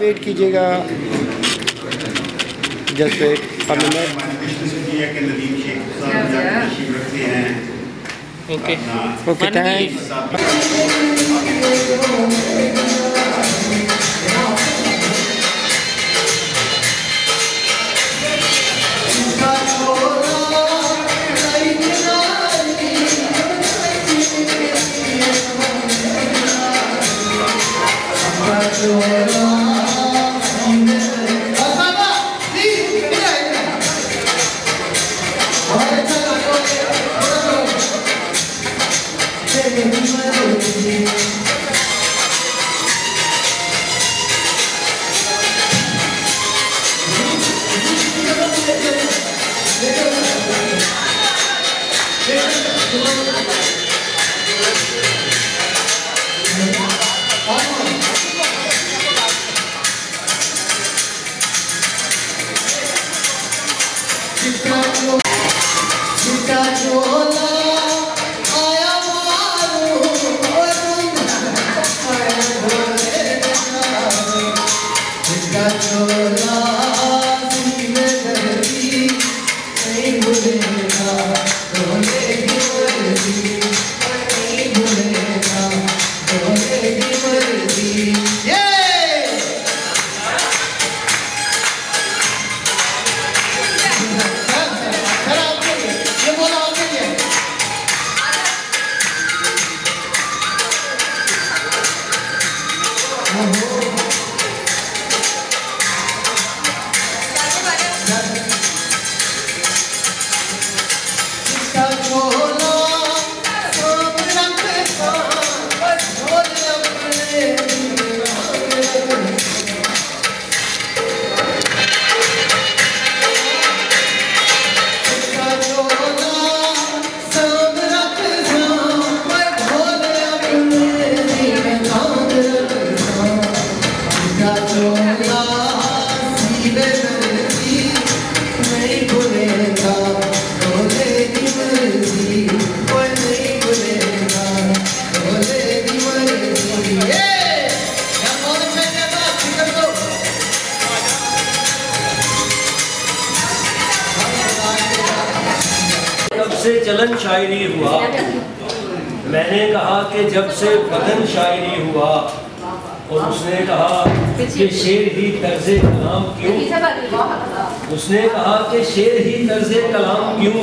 Wait कीजिएगा just wait a minute. Okay okay thanks. भूलेगा, भूलेगी मर्जी। से चलन शायरी हुआ, मैंने कहा कि जब से बदन शायरी हुआ, और उसने कहा कि शेर ही तर्ज़े कलाम क्यों, उसने कहा कि शेर ही तर्ज़े कलाम क्यों,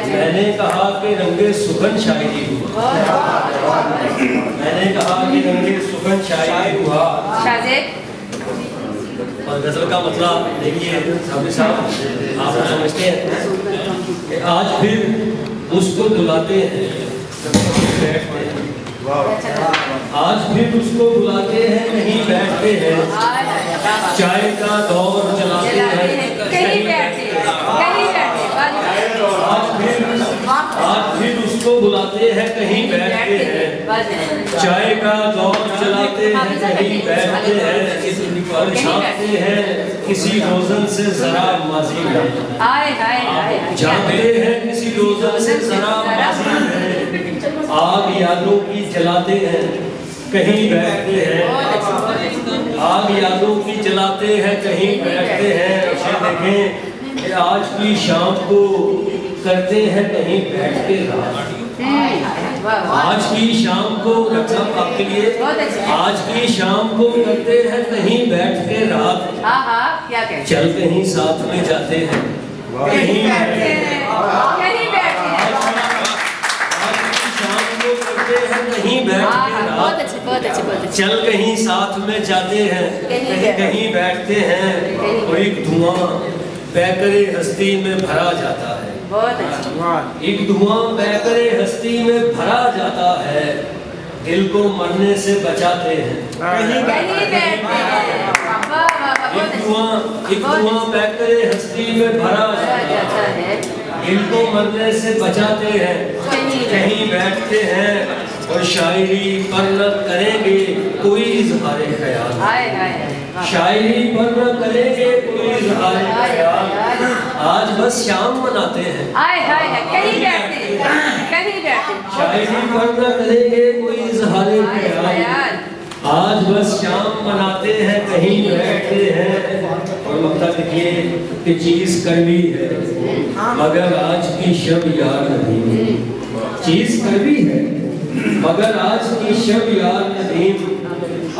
मैंने कहा कि रंगे सुखन शायरी हुआ, मैंने कहा कि रंगे सुखन शायरी हुआ। और गज़ल का मतलब देखिए साहब, आप समझते हैं कि आज फिर उसको बुलाते हैं, बैठते हैं, आज फिर उसको बुलाते हैं, कहीं बैठते हैं, चाय का दौर चलाते हैं, कहीं बैठते हैं, आज फिर उसको बुलाते हैं, कहीं बैठते हैं, चाय का दौर चलाते हैं, कहीं बैठते हैं, और छापते हैं किसी रोज़न से जरा माजी में, जानते हैं किसी रोज़न से जरा माजी में, आग यादों की जलाते हैं, कहीं बैठते हैं, आग यादों की जलाते हैं, कहीं बैठते हैं। उसे देखें कि आज की शाम को करते हैं कहीं बैठ के रात, आज की शाम को रक्षा आपके लिए, आज की शाम को करते हैं कहीं बैठ के रात, चल कहीं साथ में जाते हैं, कहीं बैठते हैं, कहीं बैठ के रात, चल कहीं साथ में जाते हैं, कहीं बैठते हैं, और एक धुआं बैकरे हस्ती में भरा जाता है, एक धुआं बैकरे हस्ती में भरा जाता है, दिल को मरने से बचाते हैं, एक धुआं बैकरे हस्ती में भरा जाता है, दिल को मरने से बचाते हैं, कहीं बैठते हैं, और शायरी पर न करेंगे कोई इज़हार ख्याल, शायरी पर न करेंगे कोई इज़हार ख्याल, आज बस शाम मनाते हैं, शायरी पर न करेंगे कोई इज़हार ख्याल, आज बस शाम मनाते हैं, कहीं बैठते हैं। और मतलब देखिए कि चीज़ कड़वी है मगर आज की शब याद नहीं, चीज़ कड़वी है मगर आज की शब याद नहीं,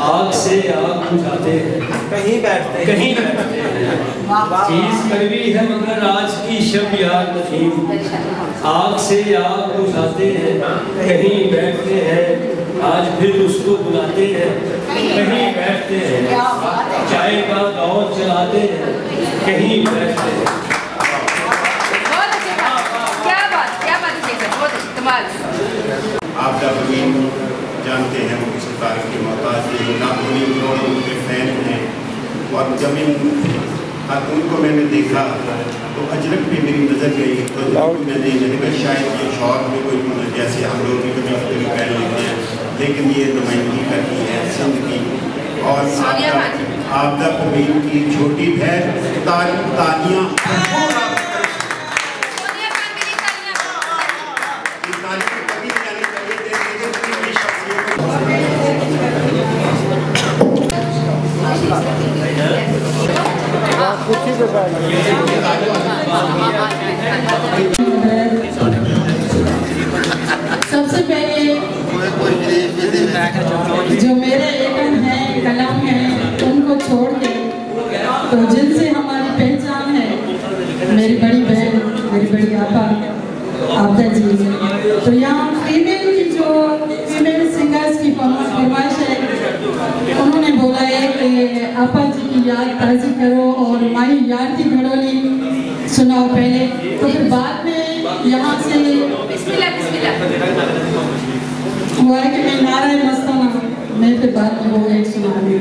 आग से आग बुझाते हैं, कहीं बैठते हैं, चीज़ कड़वी है मगर आज की शब याद नहीं, आग से आग बुझाते हैं, कहीं बैठते हैं, आज फिर उसको बुलाते हैं, कहीं बैठते हैं, चाय का दौर चलाते हैं, कहीं बैठते हैं। आप जब जानते हैं वो किसी तारीफ के मोहताज हैं, लाखों करोड़ों उनके फैन हैं, और जब इन खातून को मैंने देखा तो अजरक पे मेरी नज़र गई, तो मैंने कहा शायद ये शौक में कोई जैसे हम लोग भी कभी कभी पहन लेते हैं, लेकिन ये नुमाइंदगी करती है सिंध की, और आपदा परवीन की छोटी बहन तालियां सबसे पहले जो मेरे लेखन है, कलम है, उनको छोड़ के तो जिनसे हमारी पहचान है, मेरी बड़ी बहन, मेरी बड़ी आपदा जी, तो यहाँ फीमेल सिंगर्स की फरमाइश है, उन्होंने बोला है कि आपा जी की याद ताज़ी करो और माही यार की घड़ोली सुनाओ पहले, तो फिर बाद में यहाँ से हुआ है कि मैं नारा मस्ताना, मैं फिर बाद में वो एक सुना घड़ोली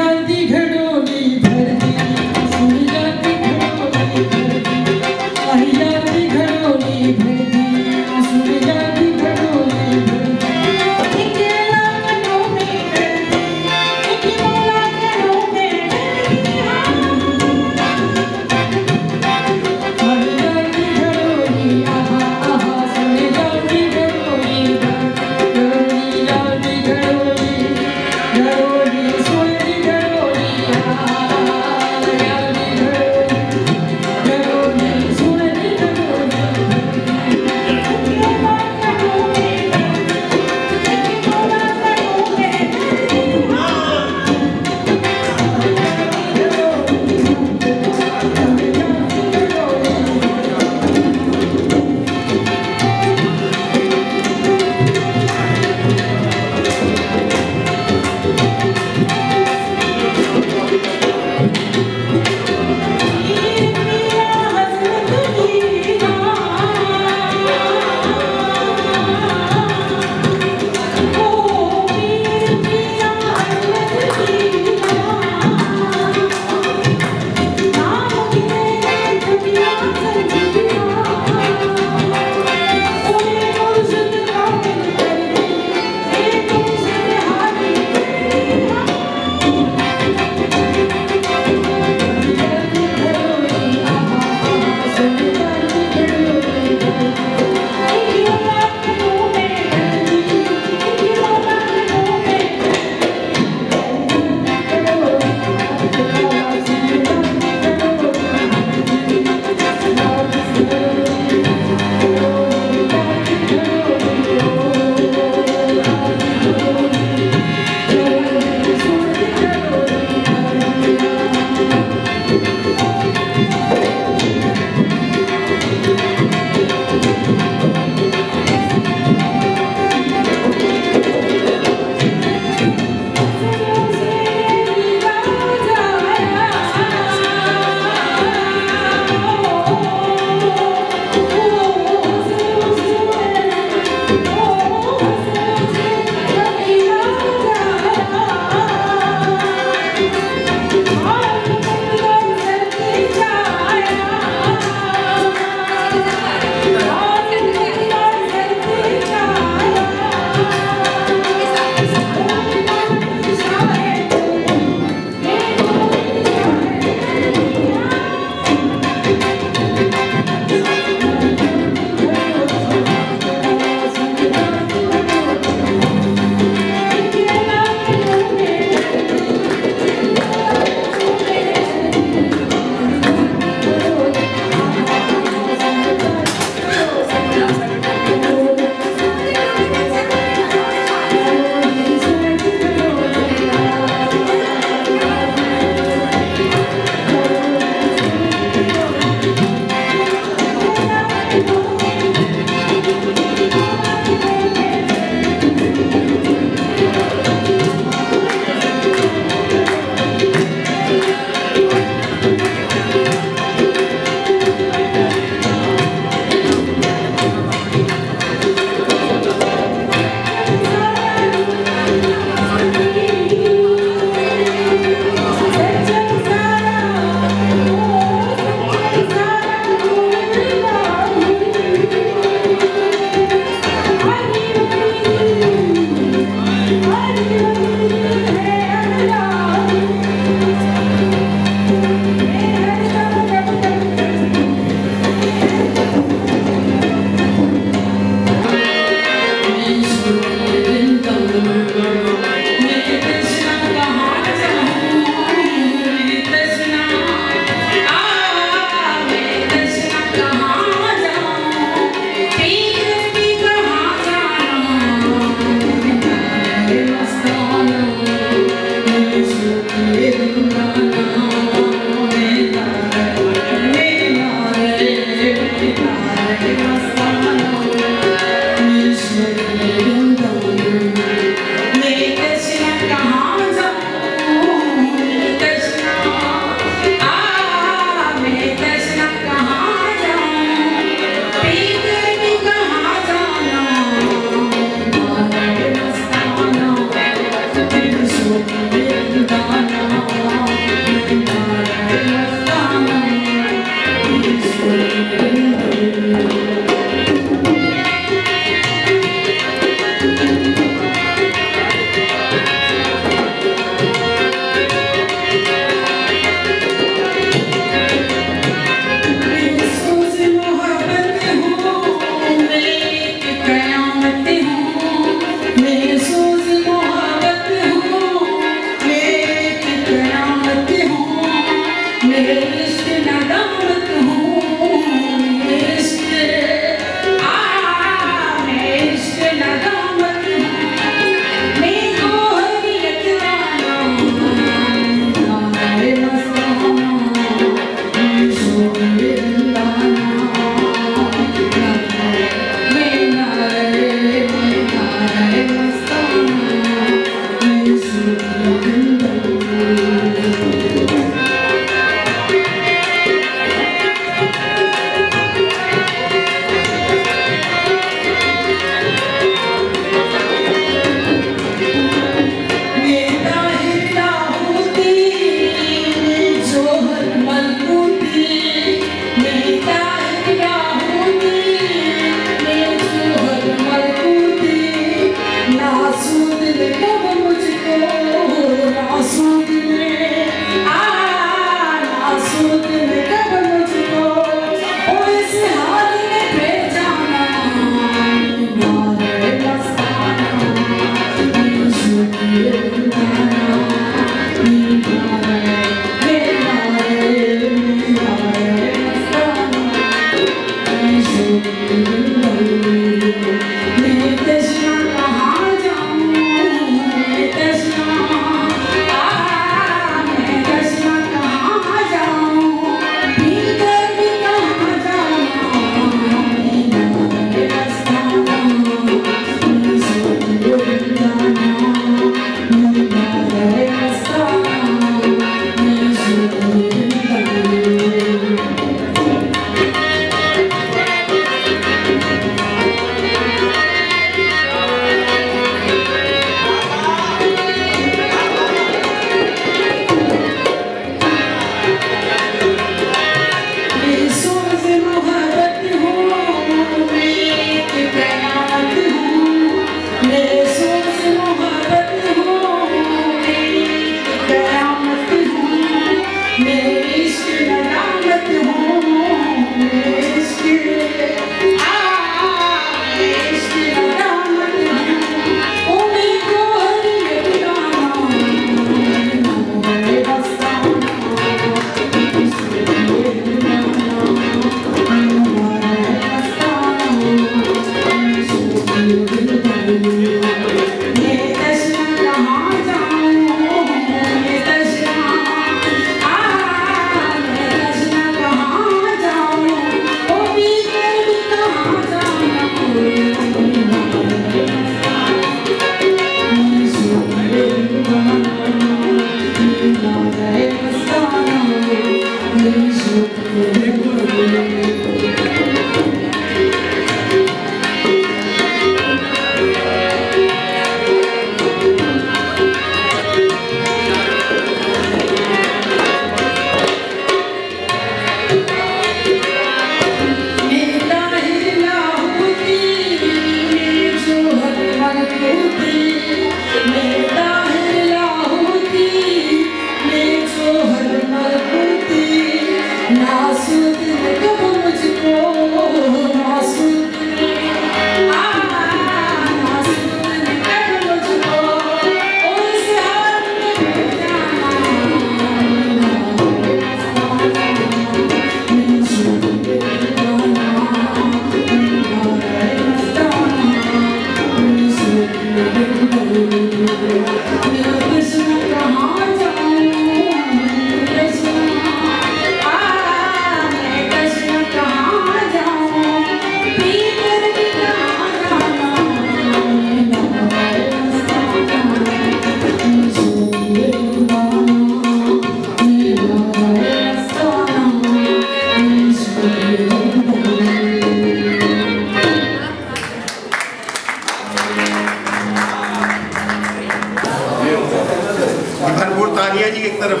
भरपूर तालियां जी एक तरफ,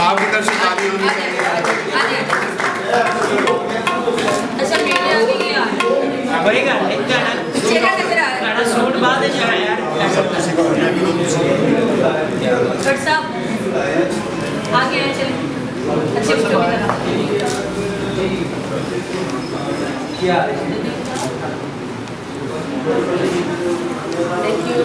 आपकी तरफ से तालियां होनी चाहिए। अच्छा मीडिया आ गई यार होएगा इतना चेहरा नजर आ रहा है सूट बाद जा यार डॉक्टर साहब आगे आए चले अच्छे बच्चों की तरह क्या थैंक यू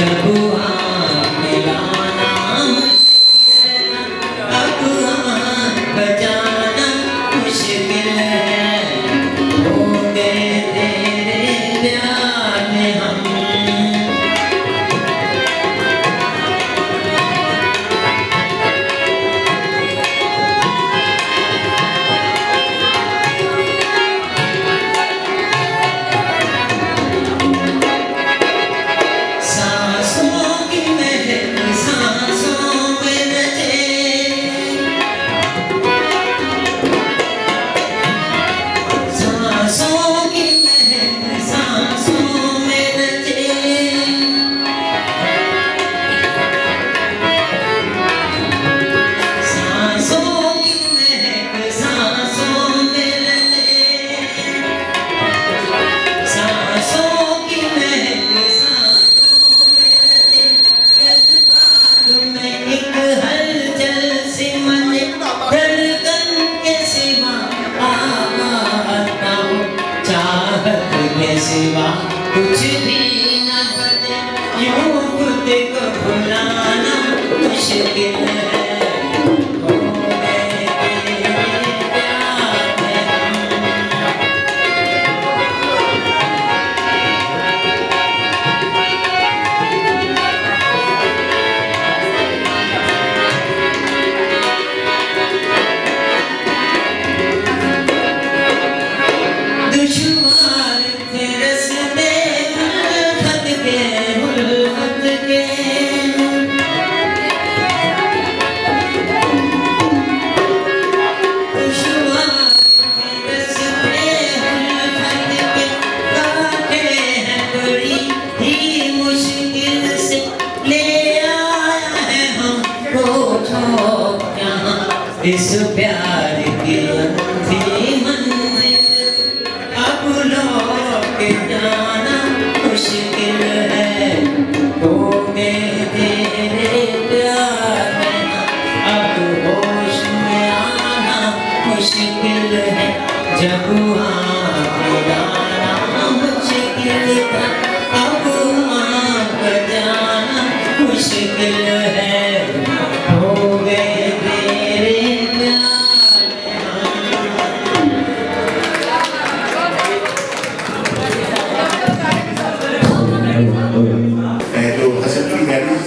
जब आप मिलाना अब हाथ बजाना मुश्किल है, हो गए तेरे प्यार में हम। सिवा कुछ भी न बने, यूं खुद को भुलाना मुश्किल है, हो गए तेरे प्यार में हम। दुश्वार थे रस्ते उल्फत के, उल्फत के दुश्वार थे रस्ते उल्फत के, काटे हैं बड़ी ही मुश्किल से, ले आया है हमको ठोक यहाँ इस प्यार की अंधी मंजिल, अब लौट जाना मुश्किल है, हो गए तेरे प्यार में अब होश में आना मुश्किल है, जब आप मिलाना मुश्किल था, अब आप जाना मुश्किल है, हो गए तेरे प्यार में जो हसन की गैलरी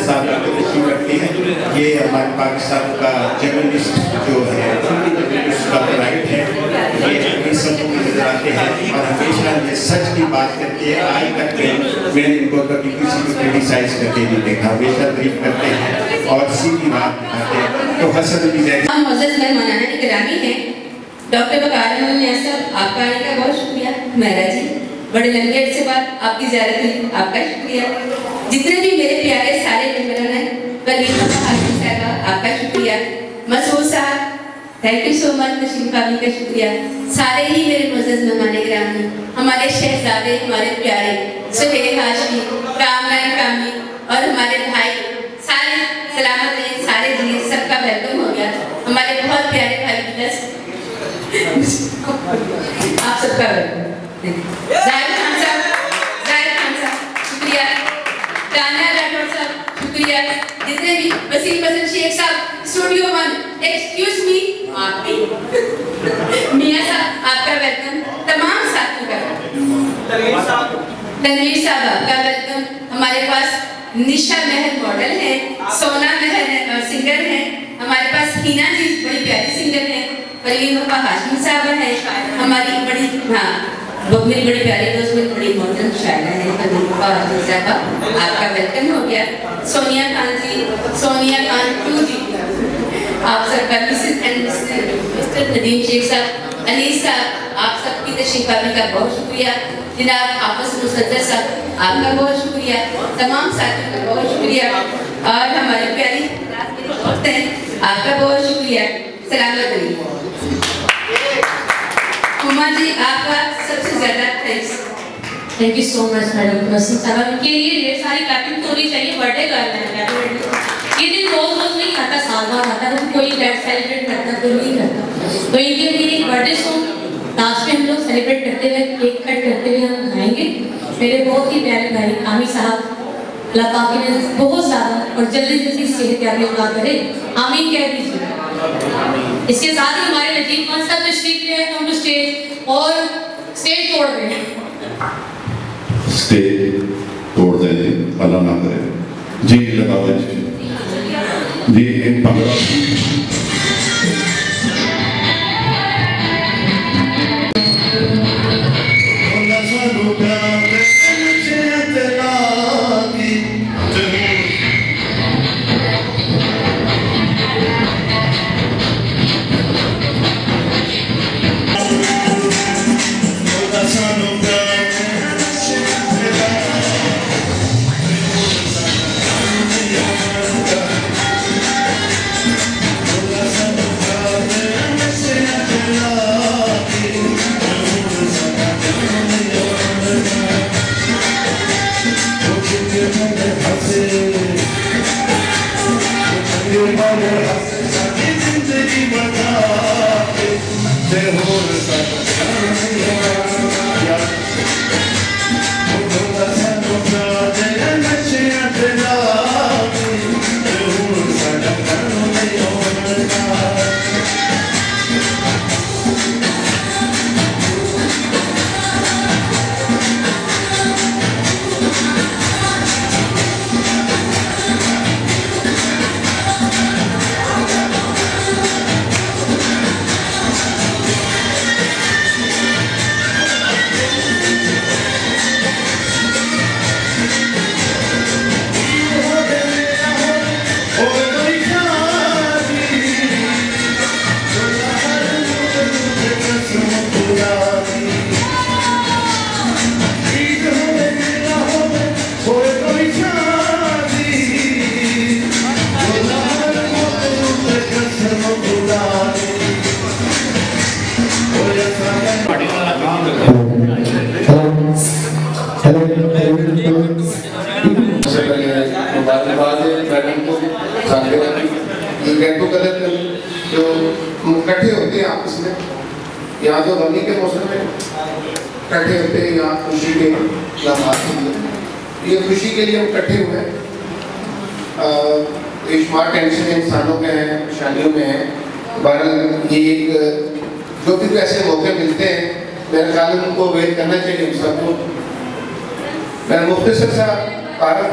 साहब तशरीफ रखते हैं, ये हमारे पाकिस्तान का जर्नलिस्ट जो है उसका राइट है, ये अपनी सबको नजर आते हैं और हमेशा ये सच की बात करते हैं। आज तक मैंने इनको कभी किसी को क्रिटिसाइज करते नहीं देखा, हमेशा तारीफ करते हैं और सीधी बात बताते हैं। तो हसन की गैलरी मौलाना गिरामी हैं डॉक्टर बकार साहब, आपका आने का बहुत शुक्रिया। मेहरा जी बड़े लंबे अरसे बाद आपकी ज़ियारत हुई, आपका शुक्रिया। जितने भी मेरे प्यारे सारे मेंबरन हैं, परवीन हाशिमी साहबा आपका शुक्रिया, मसूद साहब थैंक यू सो मच, नशीम कामी का शुक्रिया, सारे ही मेरे मुअज़्ज़ज़ मेहमान गिरामी, हमारे शहजादे, हमारे प्यारे सुहेल हाशमी, कामरान कामी और हमारे भाई सारे सलामत रहे, सारे जी सबका वेलकम हो गया। हमारे बहुत प्यारे भाई प्लस आप सबका वेलकम। जाहिर खान साहब शुक्रिया, कान्हा राठौर साहब शुक्रिया, जितने भी वसीम हसन शेख साहब स्टूडियो 1 एक्सक्यूज मी, आप भी मियां साहब आपका वेलकम, तमाम साथियों का तनवीर साहब आपका वेलकम। हमारे पास निशा महल मॉडल है, सोना महल सिंगर है, हमारे पास हिना जी बड़ी प्यारी सिंगर है, परवीन हाशिमी साहब है, हमारी बड़ी वो मेरी बड़ी प्यारी दोस्त, मेरी बड़ी मॉडर्न शायरा है हाशिमी साहब, आपका वेलकम हो गया। सोनिया खान जी, सोनिया खान टू जी, आप सबका Mrs and Mr Nadeem Sheikh sahab, Anees साहब आप सबकी तशरीफ आने का बहुत शुक्रिया। जनाब हाफिज मुसद्दर साहब आपका बहुत शुक्रिया, तमाम साथियों का बहुत शुक्रिया और हमारी प्यारी दोस्त हैं आपका बहुत शुक्रिया। सलामत रहिए। उमा जी आपका सबसे ज़्यादा thanks. Thank you so much madam Naseem साहब, उनके लिए ढेर सारी क्लैपिंग तो होनी चाहिए, बर्थडे गर्ल है ये दिन रोज रोज नहीं खाता, साल बाद आता है, कोई डेट सेलिब्रेट करता तो नहीं करता, तो इनके लिए एक बर्थडे सॉन्ग लास्ट में हम लोग सेलिब्रेट करते हुए केक कट करते हुए हम गाएंगे। मेरे बहुत ही प्यारे भाई कामी साहब अल्लाह पाक ने बहुत ज़्यादा और जल्दी जल्दी सेहत याब अता करे, आमीन कह दीजिए। इसके साथ ही हमारे नजीब खान साहब तशरीफ ले आए हम स्टेज और स्टेज तोड़ रहे हैं। स्टेज तोड़ दें जी, अल्लाह ना करे जी, लगा दें जी इन पंद्रह जो इकट्ठे होते हैं आपस में, यहाँ तो गमी के मौसम में इकट्ठे होते हैं, यहाँ खुशी के लम्हात ये खुशी के लिए हम इकट्ठे हुए हैं। शुमार टेंशन इंसानों में हैं, शादियों में हैं। बहरहाल ये एक जो भी ऐसे मौके मिलते हैं मेरे ख्याल में उनको वेट करना चाहिए हम सबको। मैं मुख्तसर सा तारफ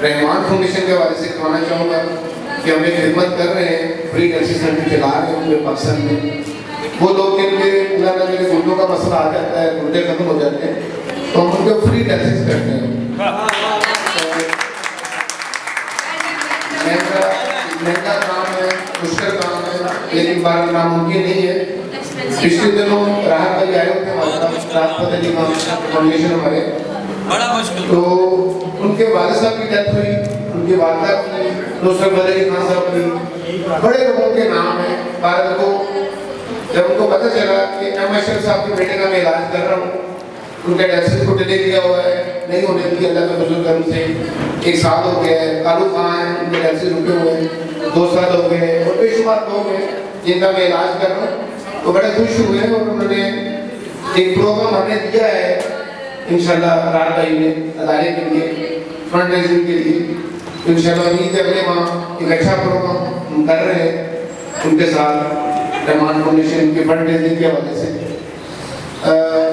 रहमान फाउंडेशन के हवाले से कहना चाहूँगा कि हम एक खिदमत कर रहे हैं, फ्री डायलिसिस सेंटर चला रहे हैं पूरे पाकिस्तान में। वो लोग जिनके मेरे गुर्दों का मसला आ जाता है, गुर्दे खत्म हो जाते हैं, तो हम उनको फ्री डायलिसिस करते हैं। महंगा काम है, मुश्किल काम है, लेकिन बार नामुमकिन नहीं है। पिछले दिनों राहत भाई आए होते हमारे पास, राहत अली फाउंडेशन हमारे, तो उनके वालिद साहब की डेथ हुई, उनकी वालिदा की, नुसरत अली खान साहब की, बड़े लोगों के नाम है। भारत को जब उनको पता चला कि एमएशर साहब के बेटे का मैं इलाज कर रहा हूँ, उनका डायलिसिस को डिले किया हुआ है, नहीं होने की अल्लाह के फजल करम से 1 साल हो गया है। कालू खान है, उनके डायलिसिस रुके हुए हैं 2 साल हो गए हैं, और बेशुमार लोग हैं जिनका मैं इलाज कर रहा हूँ। तो बड़े खुश हुए हैं और उन्होंने एक प्रोग्राम हमने दिया है इंशाल्लाह रात भाई ने अदारे के लिए, फंड रेजिंग के लिए। इंशाल्लाह उम्मीद है अगले माह एक अच्छा प्रोग्राम हम कर रहे हैं उनके साथ, रहमान फाउंडेशन के फंड रेजिंग के हवाले से।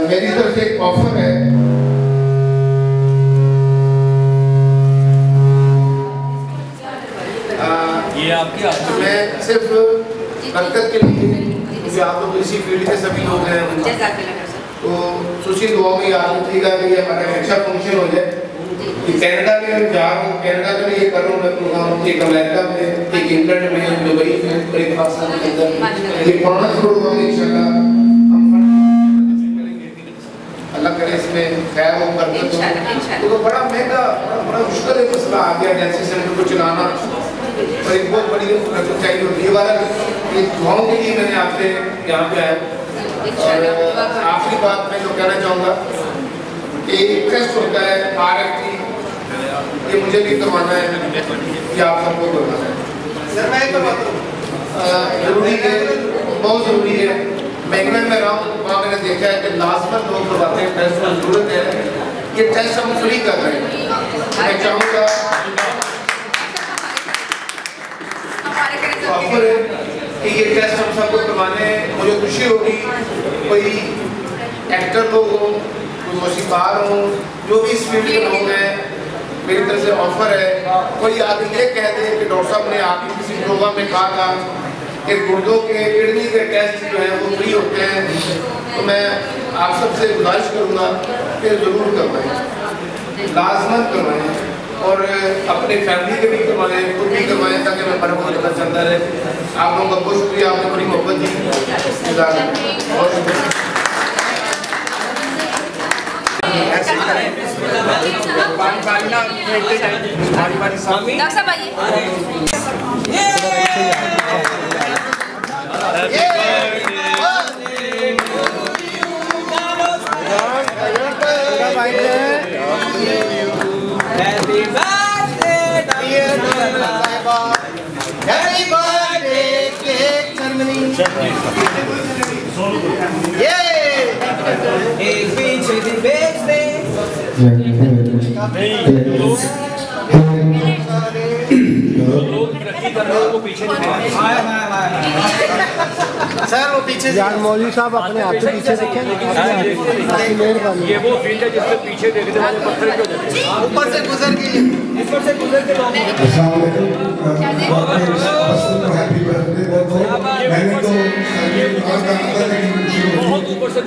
मेरी तरफ से एक ऑफर है, ये आपके मैं सिर्फ बरकत के लिए, क्योंकि आप लोग इसी फील्ड के सभी लोग हैं, तो सोचिए दुआ में याद रखिएगा कि हमारा अच्छा फंक्शन हो जाए। कनाडा में मैं जा रहा हूँ, कनाडा में ये कर रहा हूँ मैं प्रोग्राम, एक अमेरिका में, एक इंग्लैंड में, दुबई में, एक पाकिस्तान के अंदर, ये 5 प्रोग्राम इंशाल्लाह हम अल्लाह करे इसमें खैर हो, बरकत हो। तो बड़ा महंगा, बड़ा मुश्किल मसला आ गया डायलिसिस सेंटर को चलाना, और एक बहुत बड़ी रकम चाहिए होती है। वाला ये दुआओं के लिए मैंने आपसे यहाँ पे आया। और आखिरी बात मैं जो कहना चाहूँगा कि टेस्ट होता है RFT, ये मुझे भी करवाना है कि आप सबको करवाना है। सर मैं करवाता हूँ, जरूरी है, बहुत ज़रूरी है। मैं इंग्लैंड में रहा हूँ, वहाँ मैंने देखा है कि लाजमन लोग करवाते हैं टेस्ट, जरूरत है। ये टेस्ट हम फ्री कर रहे हैं। ये टेस्ट हम सबको करवाने मुझे खुशी होगी। कोई एक्टर लोग हो, कोई मौसीकार हो, जो भी इस फील्ड के लोग हैं, मेरी तरफ से ऑफर है। कोई आगे ये कह दे कि डॉक्टर साहब ने आपकी किसी प्रोग्राम में कहा था कि गुर्दों के किडनी के टेस्ट जो है वो फ्री होते हैं, तो मैं आप सबसे गुजारिश करूँगा कि ज़रूर करवाएं, लाजमत करवाएं और अपने फैमिली के भी करवाएं, खुद भी करवाएं, ताकि मैं बड़ा पता चलता रहे। आप लोगों का बहुत शुक्रिया, आपने बड़ी मोहब्बत दी, बहुत शुक्रिया। डॉक्टर साहब Happy birthday, Happy birthday, cake ceremony. एक पीछे दी बेचते सर वो पीछे यार मौलवी साहब अपने हाथ से पीछे देखें। ये वो फील्ड है जिसमें पीछे देखने वाले पत्थर क्यों देते हैं? ऊपर से गुजर के बहुत ऊपर से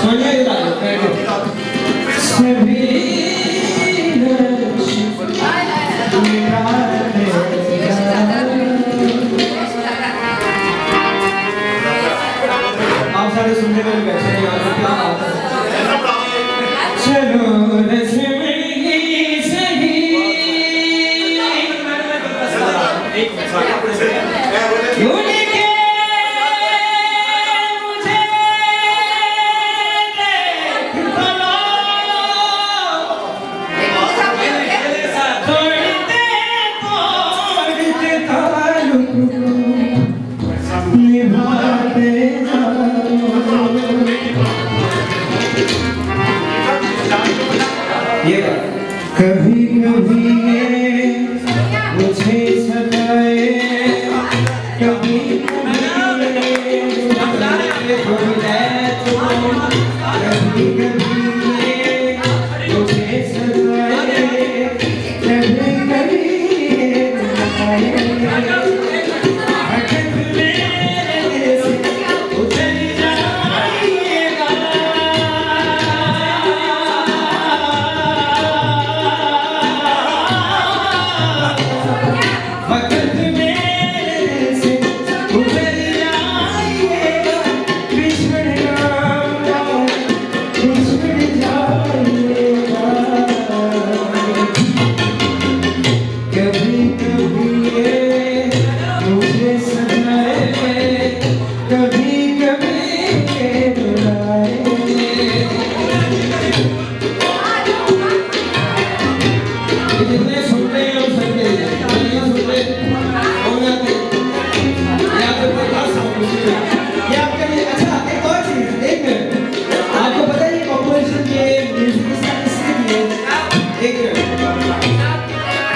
सोनिया जी बता दो सभी आप सारे सुनने वाले बैठे हैं यार क्या बात है चलो कभी कभी मुझे सताए कभी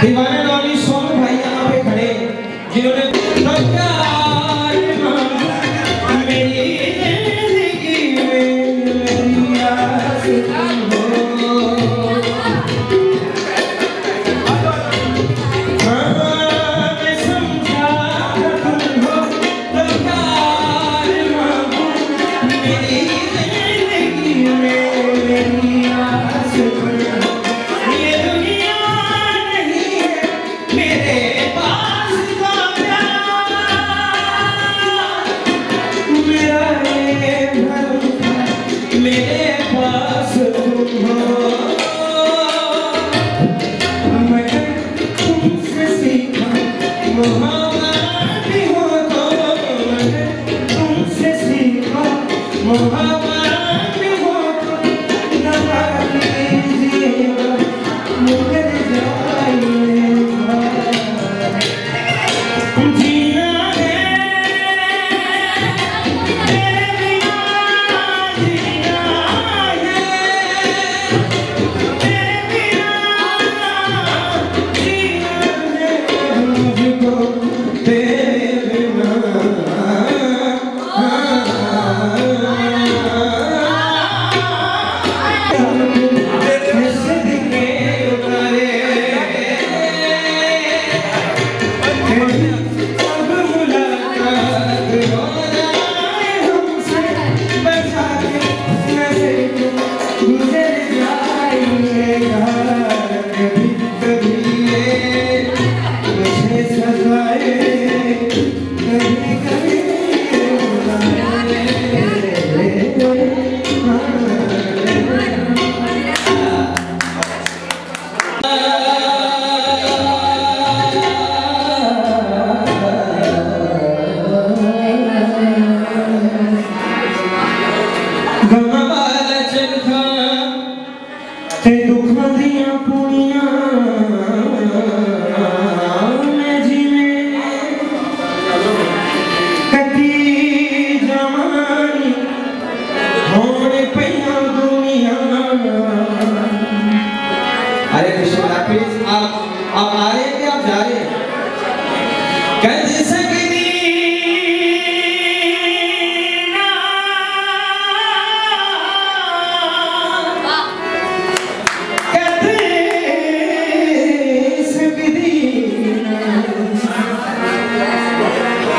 दीवाने नौली सोनू भाई यहाँ पे खड़े जिन्होंने मेरी जिंदगी में मेरी आस हो मैं समझा तुम हो तो प्यार मांगू मेरी जिंदगी में मेरी आस हो आप आ रहे हैं कि आप जा रहे हैं? कद सकदी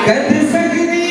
कद सकदी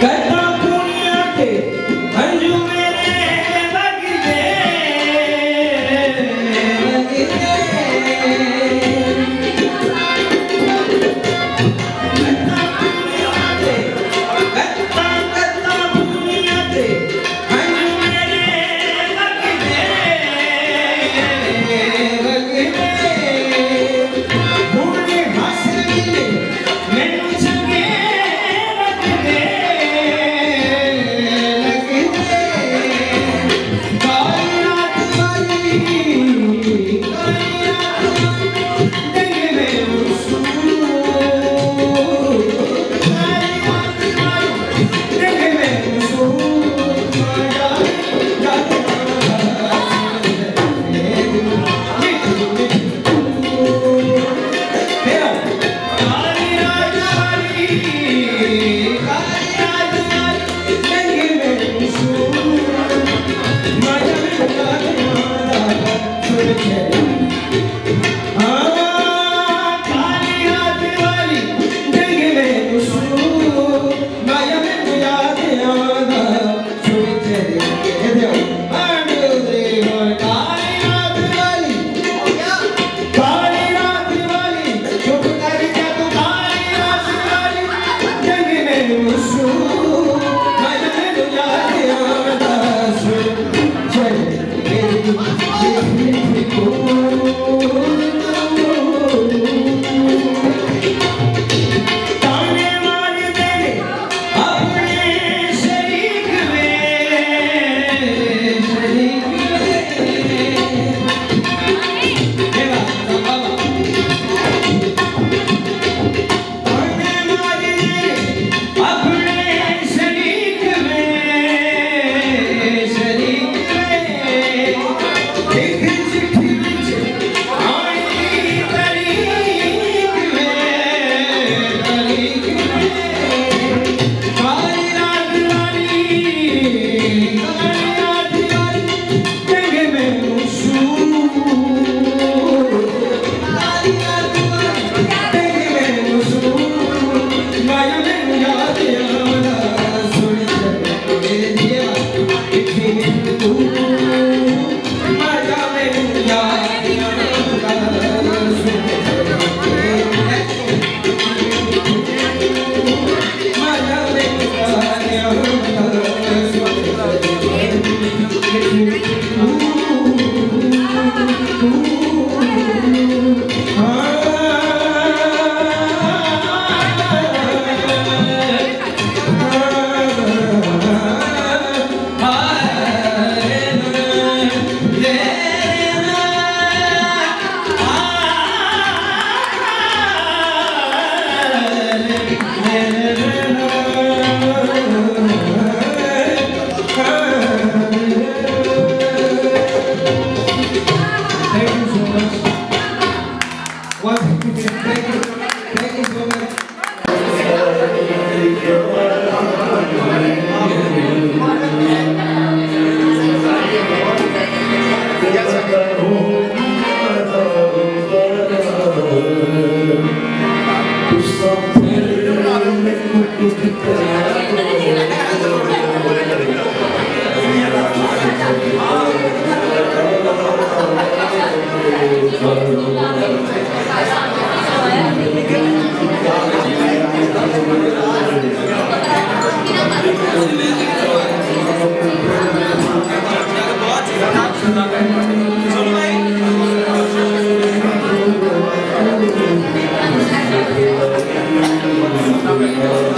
करता पुनिया के अंजू मेरे लग दे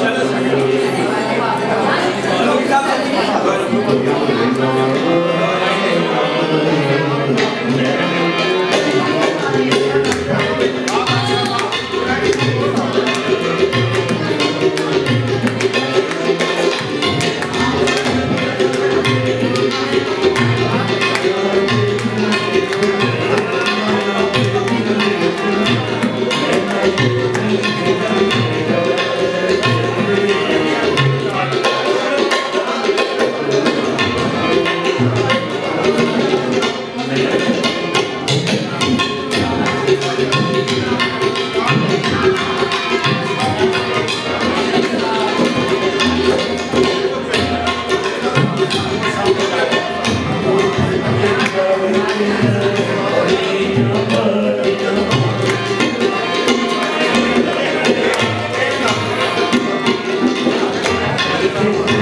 चलो Thank you.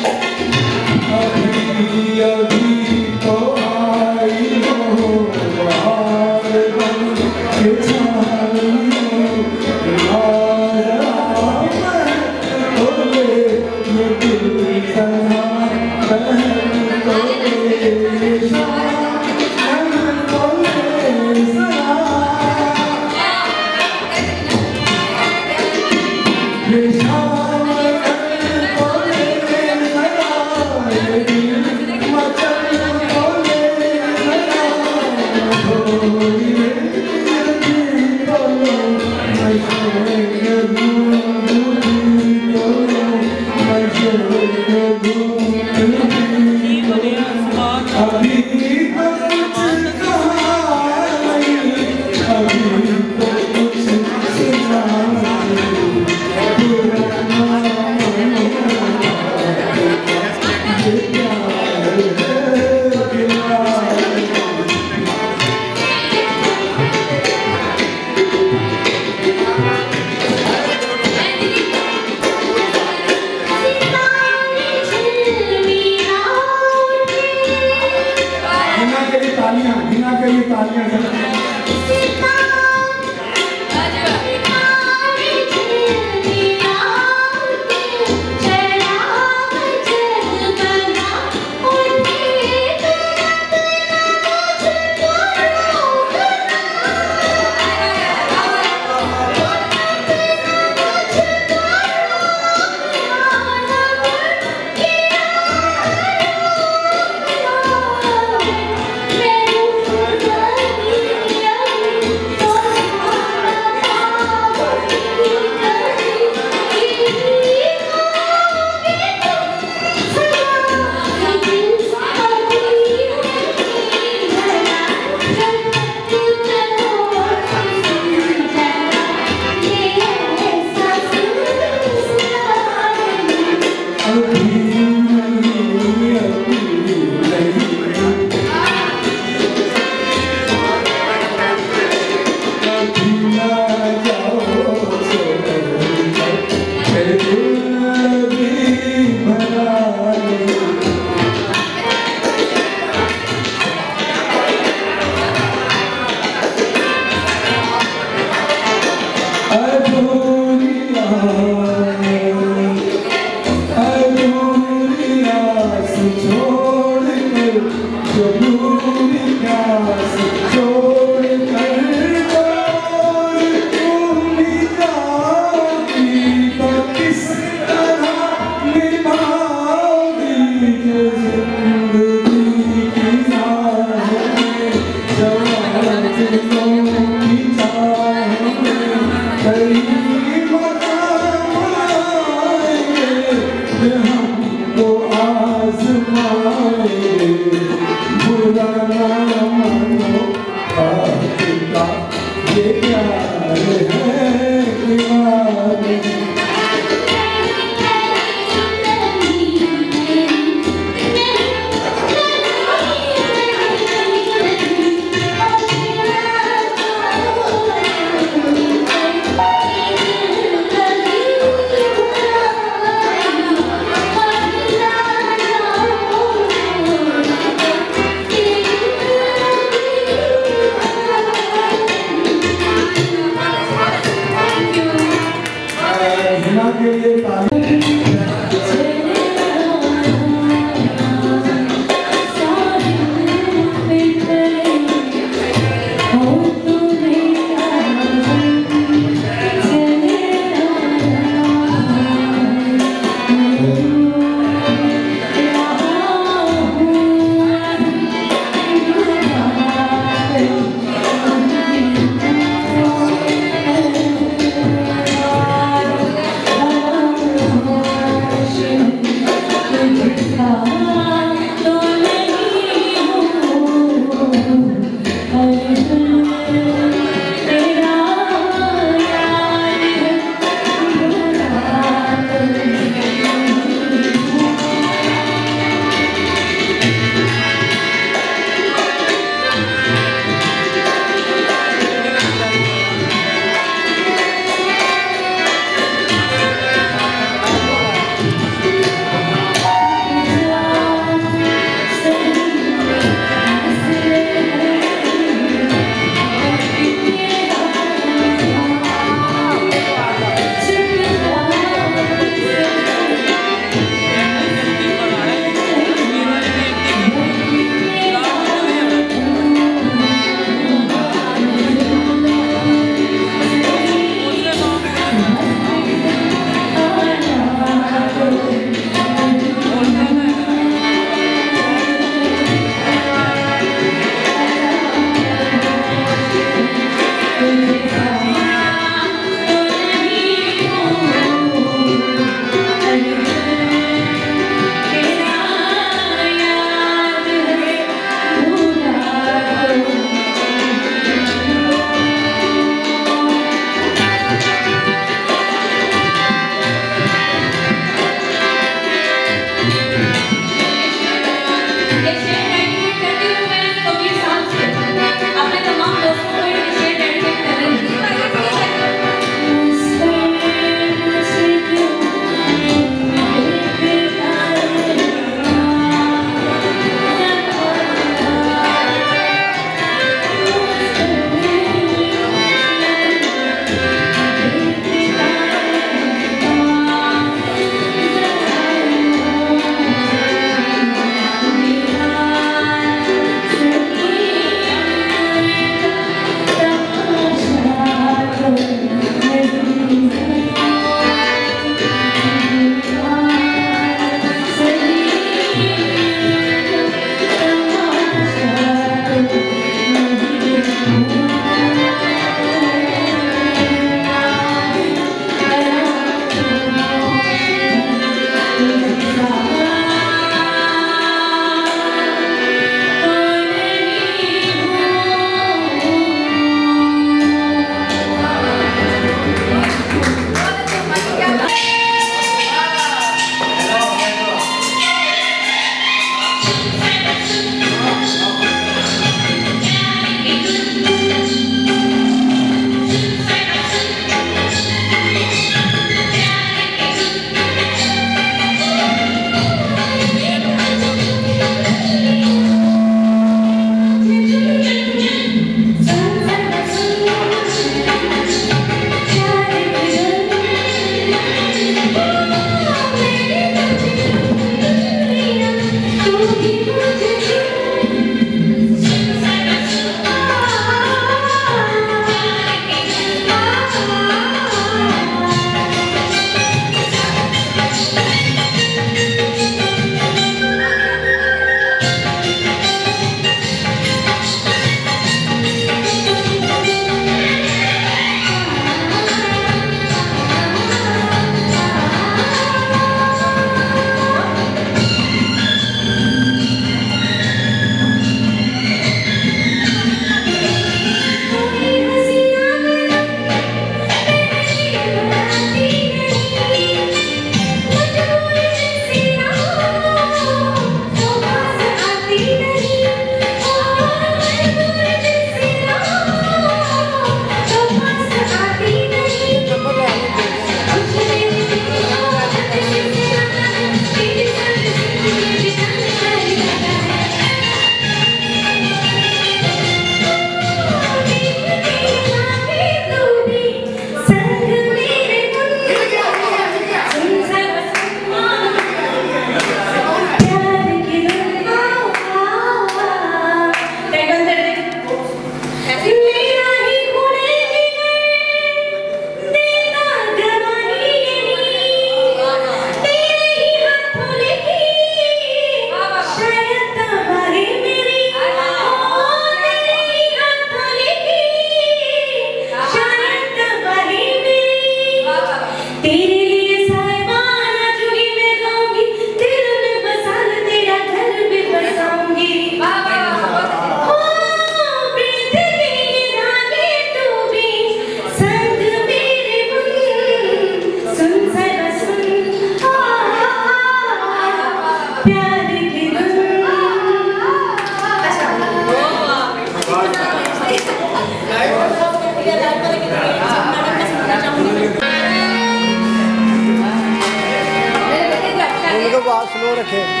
वो रखे।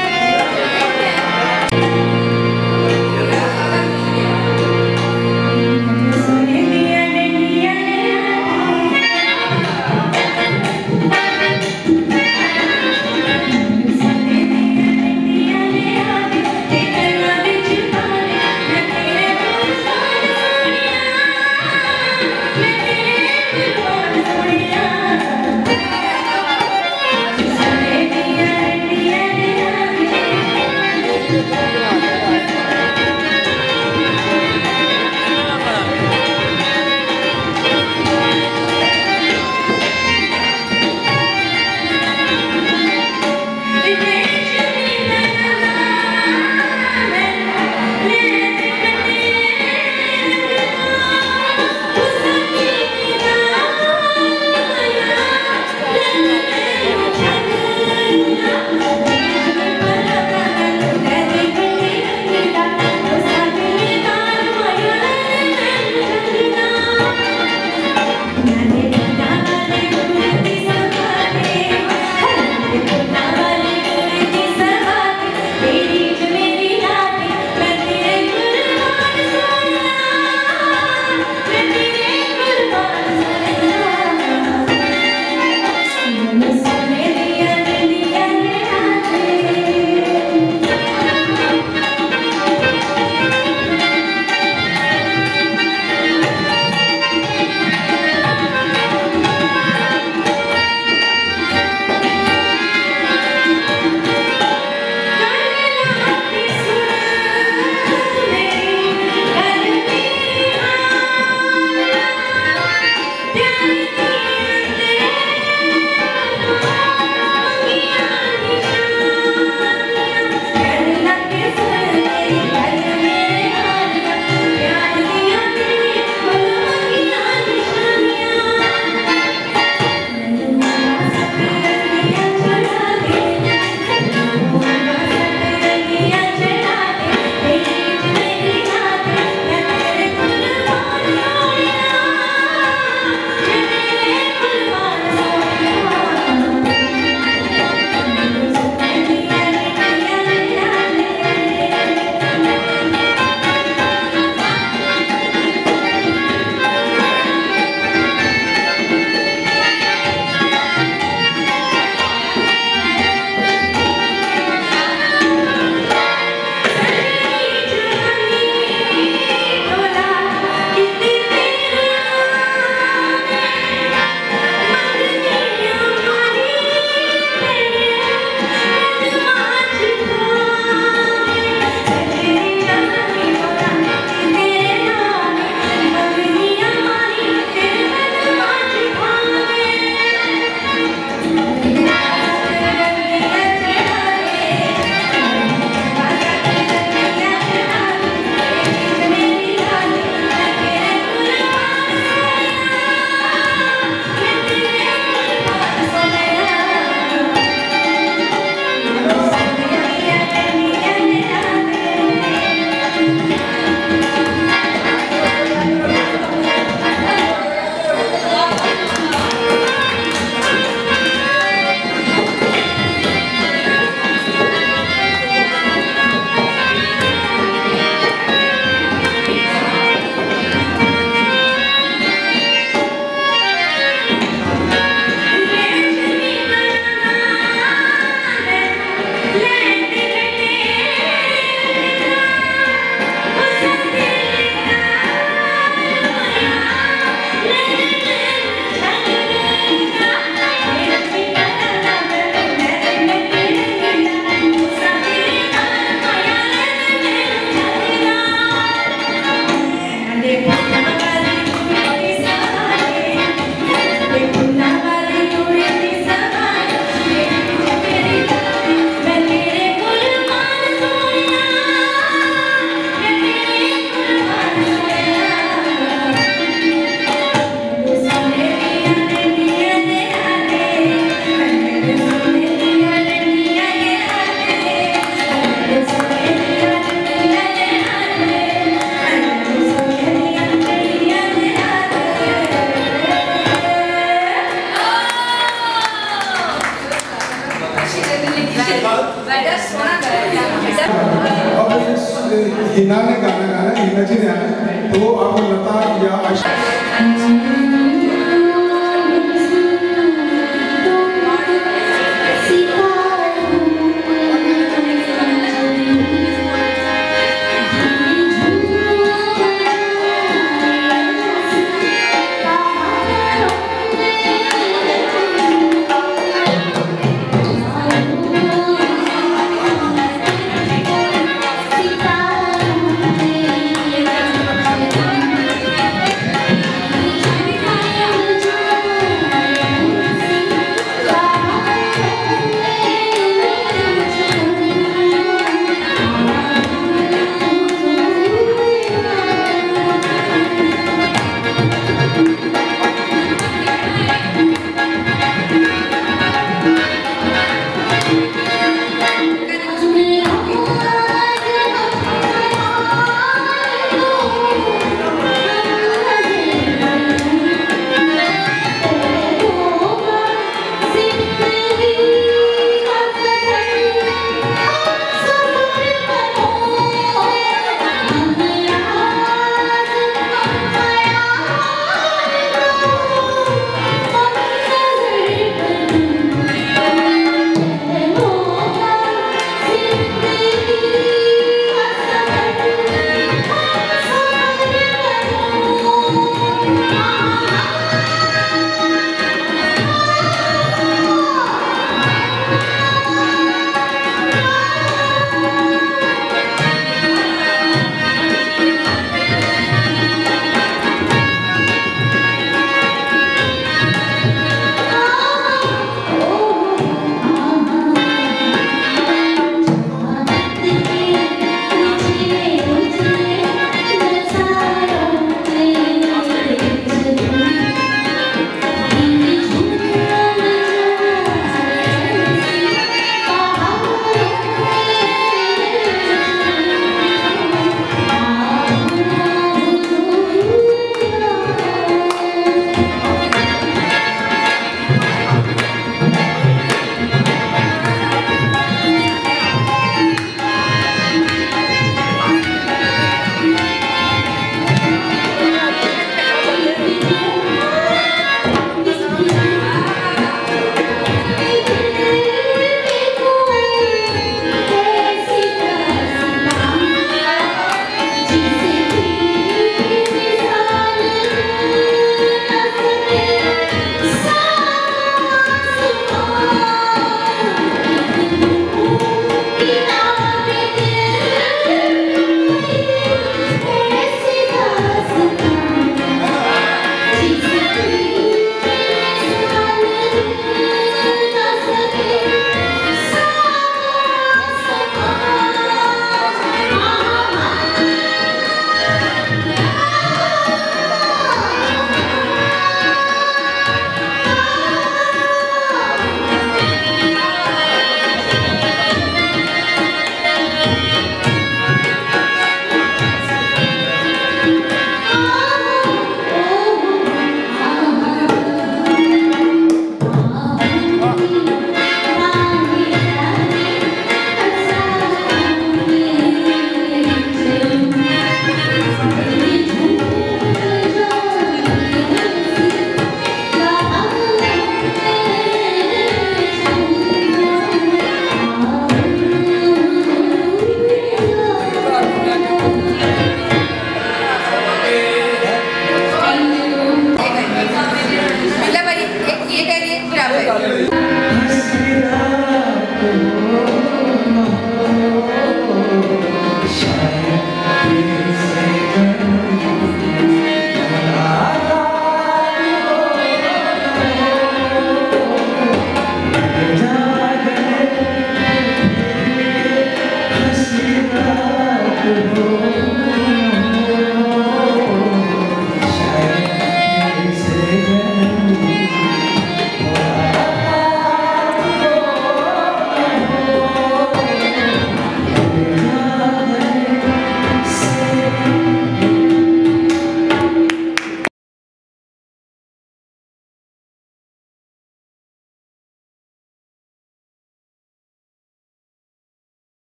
या